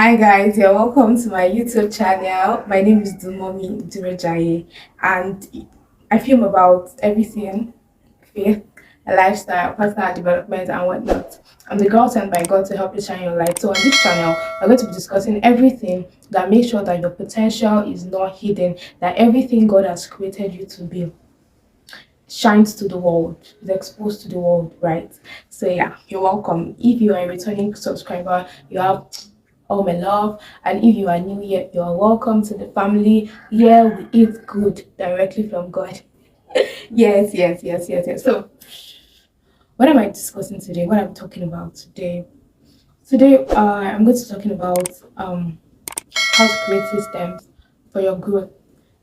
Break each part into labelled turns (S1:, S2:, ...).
S1: Hi guys, you're welcome to my YouTube channel. My name is Dumomi Durejaye and I film about everything, faith, lifestyle, personal development and whatnot. I'm the girl sent by God to help you shine your light. So on this channel, we're going to be discussing everything that makes sure that your potential is not hidden, that everything God has created you to be shines to the world, is exposed to the world, right? So yeah, you're welcome. If you are a returning subscriber, you have all my love. And if you are new here, you are welcome to the family. Here we eat good directly from God. Yes. So what am I discussing today? What am I talking about today? Today, I'm going to be talking about how to create systems for your growth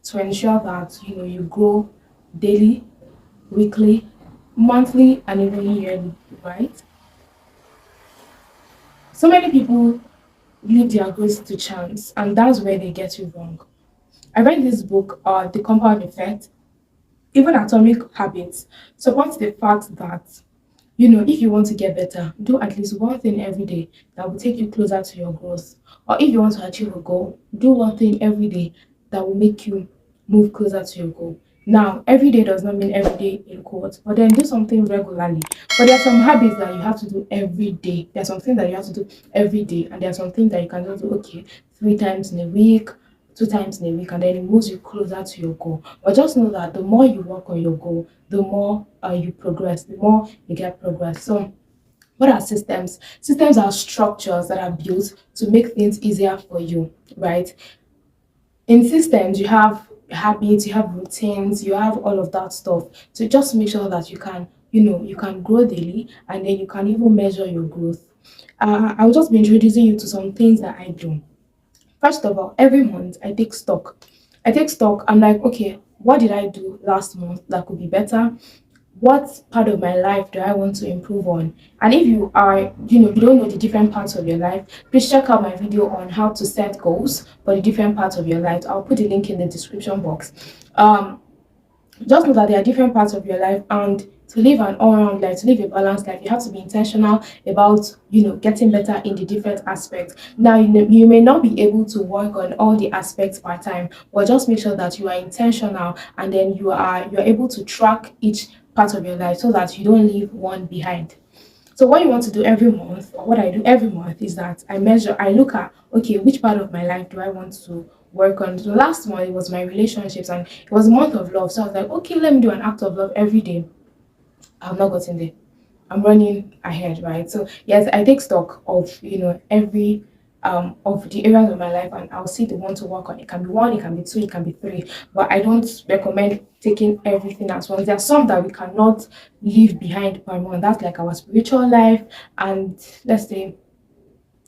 S1: to ensure that you grow daily, weekly, monthly, and even yearly, right? So many people leave their growth to chance, and that's where they get it wrong. I read this book, The Compound Effect. Even Atomic Habits supports the fact that if you want to get better, do at least one thing every day that will take you closer to your growth. Or if you want to achieve a goal, do one thing every day that will make you move closer to your goal. Now, every day does not mean every day in quotes, but then do something regularly. But there are some habits that you have to do every day. There are some things that you have to do every day, and there are some things that you can just do, okay, 3 times in a week, 2 times in a week, and then it moves you closer to your goal. But just know that the more you work on your goal, the more you progress, the more you get progress. So, what are systems? Systems are structures that are built to make things easier for you, right? In systems, you have habits, you have routines, you have all of that stuff. So just make sure that you can grow daily, and then you can even measure your growth. I'll just be introducing you to some things that I do. First of all, every month I take stock. I take stock. I'm like, okay, what did I do last month that could be better? What part of my life do I want to improve on? And if you don't know the different parts of your life, please check out my video on how to set goals for the different parts of your life. I'll put the link in the description box. Um, just know that there are different parts of your life, and to live an all-round life, to live a balanced life, you have to be intentional about getting better in the different aspects. Now you may not be able to work on all the aspects part time, but just make sure that you are intentional, and then you're able to track each part of your life so that you don't leave one behind. So what you want to do every month, or what I do every month, is that I look at, okay, which part of my life do I want to work on? So last month it was my relationships, and it was a month of love. So I was like, okay, let me do an act of love every day. I've not gotten there. I'm running ahead, right? So yes, I take stock of every of the areas of my life, and I'll see the one to work on. It can be one, it can be two, it can be three, but I don't recommend taking everything at once. There are some that we cannot leave behind per month. That's like our spiritual life, and let's say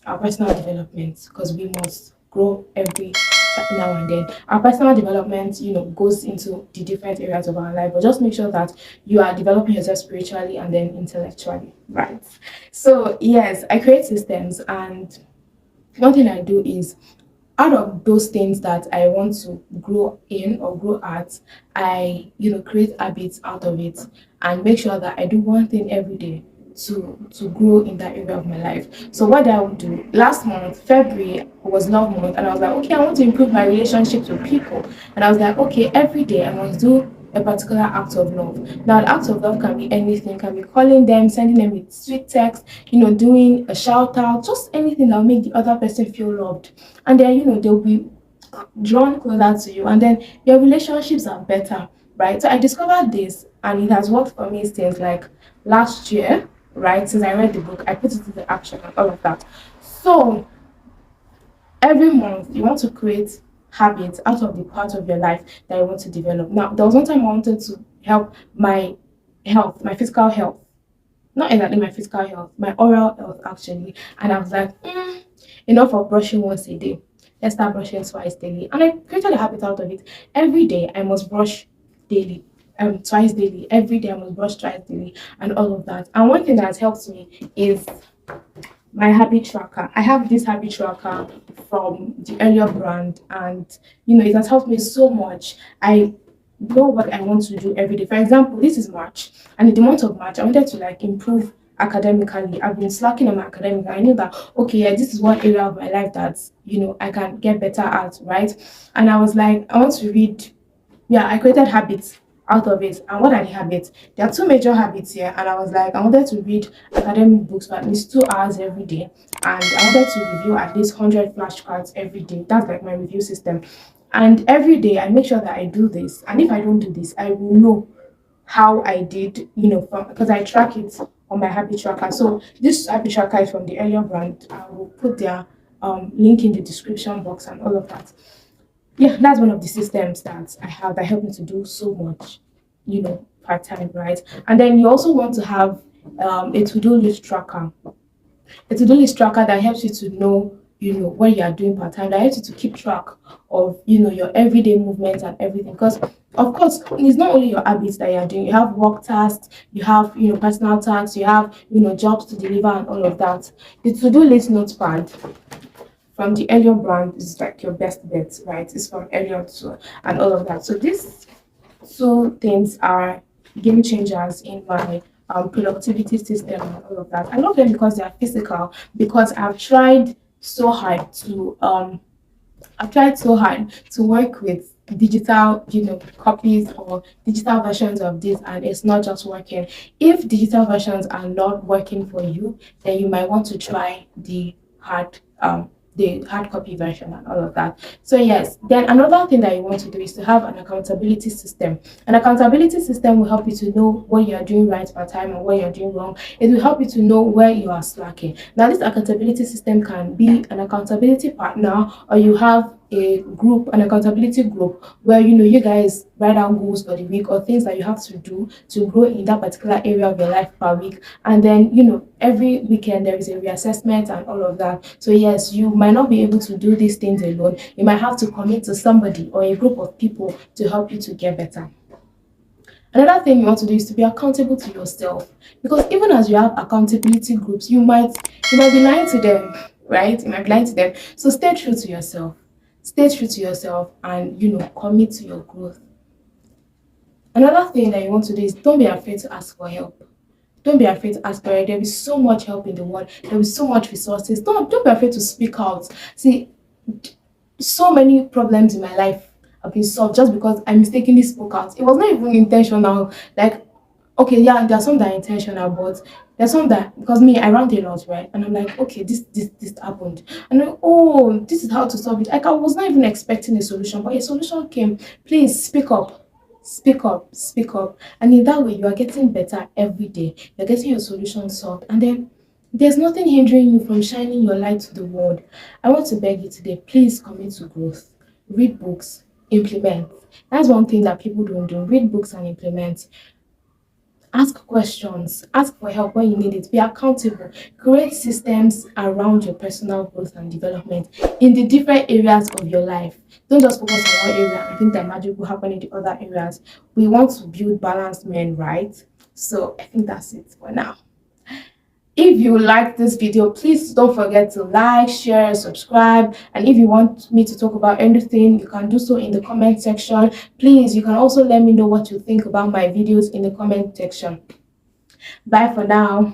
S1: our personal development, because we must grow every now and then. Our personal development, goes into the different areas of our life, but just make sure that you are developing yourself spiritually and then intellectually, right? So yes, I create systems, and one thing I do is, out of those things that I want to grow in or grow at, I create habits out of it, and make sure that I do one thing every day to grow in that area of my life. So what I would do last month, February was love month, and I was like, okay, I want to improve my relationships with people, and I was like, okay, every day I must do a particular act of love. Now, the act of love can be anything, can be calling them, sending them a sweet text, doing a shout out, just anything that will make the other person feel loved. And then, they'll be drawn closer to you, and then your relationships are better, right? So I discovered this, and it has worked for me since like last year, right? Since I read the book, I put it into action and all of that. So every month you want to create habits out of the part of your life that you want to develop. Now, there was one time I wanted to help my health, my physical health, not exactly my physical health, my oral health actually. And I was like, enough of brushing once a day. Let's start brushing twice daily. And I created a habit out of it. Every day I must brush daily. Twice daily. Every day I must brush twice daily, and all of that. And one thing that has helped me is my habit tracker. I have this habit tracker from the earlier brand, and it has helped me so much. I know what I want to do every day. For example, this is March, and in the month of March, I wanted to like improve academically. I've been slacking on my academic. I knew that okay, yeah, this is one area of my life that I can get better at, right? And I was like, I want to read. Yeah, I created habits out of it. And what are the habits? There are two major habits here. And I was like, I wanted to read academic books for at least 2 hours every day. And I wanted to review at least 100 flashcards every day. That's like my review system. And every day I make sure that I do this. And if I don't do this, I will know how I did, because I track it on my habit tracker. So this habit tracker is from the earlier brand. I will put their link in the description box and all of that. Yeah, that's one of the systems that I have that help me to do so much, part time, right? And then you also want to have a to-do list tracker. A to-do list tracker that helps you to know, what you are doing part time, that helps you to keep track of, your everyday movements and everything. Because of course, it's not only your habits that you are doing. You have work tasks, you have, personal tasks, you have, jobs to deliver and all of that. The to-do list notepad from the Elliot brand is like your best bet, right? It's from Elliot too, and all of that. So these two things are game changers in my productivity system and all of that. I love them because they are physical. Because I've tried so hard to work with digital, copies or digital versions of this, and it's not just working. If digital versions are not working for you, then you might want to try the hard copy version and all of that. So yes, then another thing that you want to do is to have an accountability system. An accountability system will help you to know what you are doing right per time and what you're doing wrong. It will help you to know where you are slacking. Now, this accountability system can be an accountability partner, or you have an accountability group where you guys write down goals for the week or things that you have to do to grow in that particular area of your life per week. And then every weekend there is a reassessment and all of that. So yes, you might not be able to do these things alone. You might have to commit to somebody or a group of people to help you to get better. Another thing you want to do is to be accountable to yourself, because even as you have accountability groups, you might be lying to them, right? You might be lying to them. So stay true to yourself. Stay true to yourself and commit to your growth. Another thing that you want to do is don't be afraid to ask for help. Don't be afraid to ask for help. There is so much help in the world. There is so much resources. Don't be afraid to speak out. See, so many problems in my life have been solved just because I mistakenly spoke out. It was not even intentional. Like, okay, yeah, there's some that are intentional, but there's some that, because me, I rant a lot, right? And I'm like, okay, this happened. And then, oh, this is how to solve it. Like, I was not even expecting a solution, but a solution came. Please speak up. Speak up, speak up. And in that way, you are getting better every day. You're getting your solution solved. And then there's nothing hindering you from shining your light to the world. I want to beg you today, please commit to growth. Read books, implement. That's one thing that people don't do. Read books and implement. Ask questions, ask for help when you need it, be accountable, create systems around your personal growth and development in the different areas of your life. Don't just focus on one area and think that magic will happen in the other areas. We want to build balanced men, right? So I think that's it for now. If you like this video, please don't forget to like, share, subscribe. And if you want me to talk about anything, you can do so in the comment section. Please, you can also let me know what you think about my videos in the comment section. Bye for now.